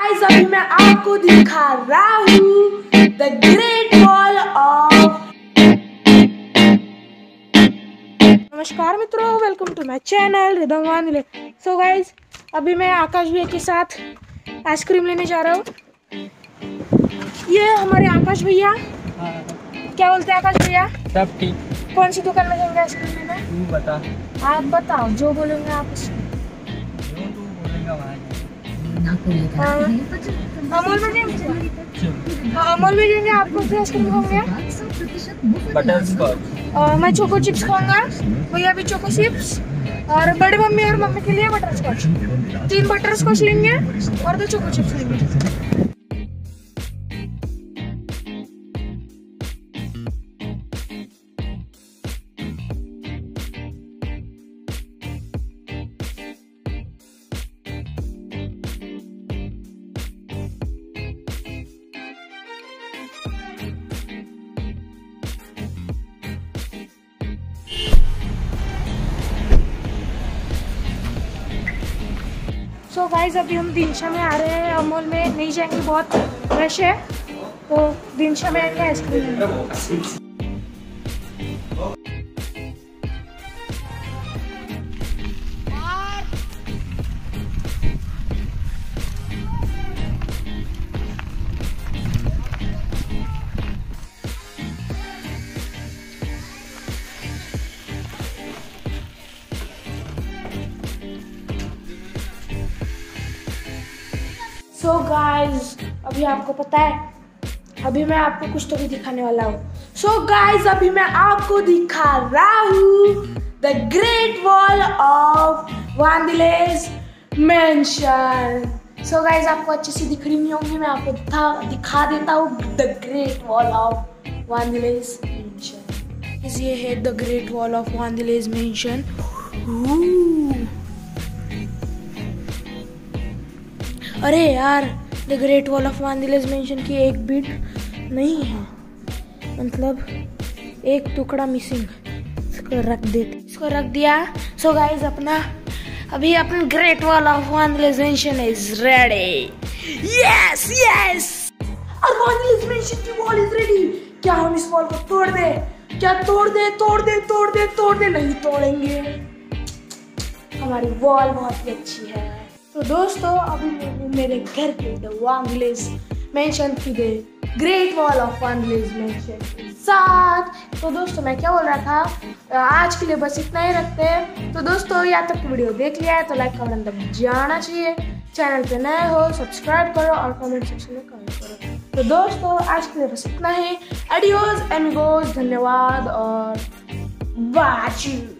Guys अभी मैं आपको दिखा रहा हूँ द ग्रेट वॉल ऑफ। नमस्कार मित्रों, welcome to my channel rhythm वानिले। सो गाइस अभी मैं आकाश भैया के साथ आइसक्रीम लेने जा रहा हूँ। ये हमारे आकाश भैया। क्या बोलते हैं आकाश भैया? सब ठीक। कौन सी दुकान में जाएंगे आइसक्रीम लेने? तू बता। आप बताओ, जो बोलेंगे आप। जो तू बोलेगा वहाँ अमूल में जाएंगे। अमूल में जाएंगे। आप कौन सी आइसक्रीम खाओगे? Butter scotch. मैं चोको चिप्स खाऊंगा, भैया भी चोको चिप्स, और बड़ी मम्मी और मम्मी के लिए बटर स्कॉच। 3 बटर स्कॉच लेंगे और 2 चोको चिप्स लेंगे। सो गाइस अभी हम दिनशा में आ रहे हैं। अमूल में नहीं जाएंगे, बहुत रश है, तो दिनशा में आएंगे आइसक्रीम लेने। सो गाइज अभी आपको पता है, अभी मैं आपको कुछ तो भी दिखाने वाला हूँ। सो गाइज अभी मैं आपको दिखा रहा हूँ द ग्रेट वॉल ऑफ वांदिलेज मेंशन। सो गाइज आपको अच्छे से दिख रही नहीं होंगी, मैं आपको दिखा देता हूँ द ग्रेट वॉल ऑफ वांदिलेज मेंशन। ये है द ग्रेट वॉल ऑफ वांदिलेज मेंशन। अरे यार, द ग्रेट वॉल ऑफ वांदिलेज मेंशन की एक बिट नहीं है, मतलब एक टुकड़ा मिसिंग। इसको रख दिया। सो गाइस अभी अपना ग्रेट वॉल ऑफ वांदिलेज mansion is ready. Yes yes, और वांदिलेज मेंशन की वॉल इज रेडी। क्या हम इस वॉल को तोड़ दे? क्या तोड़ दे? नहीं तोड़ेंगे, हमारी वॉल बहुत ही अच्छी है। तो दोस्तों अभी मेरे घर पे द वांदिलेज मेंशन की द ग्रेट वॉल ऑफ वांदिलेज मेंशन के साथ। तो दोस्तों मैं क्या बोल रहा था, आज के लिए बस इतना ही रखते हैं। तो दोस्तों यहाँ तक वीडियो देख लिया है तो लाइक का बटन तक जाना चाहिए। चैनल पे नए हो सब्सक्राइब करो और कमेंट सेक्शन में कमेंट करो। तो दोस्तों आज के लिए बस इतना ही। एडियोस एमिगोस, धन्यवाद और वाचिंग।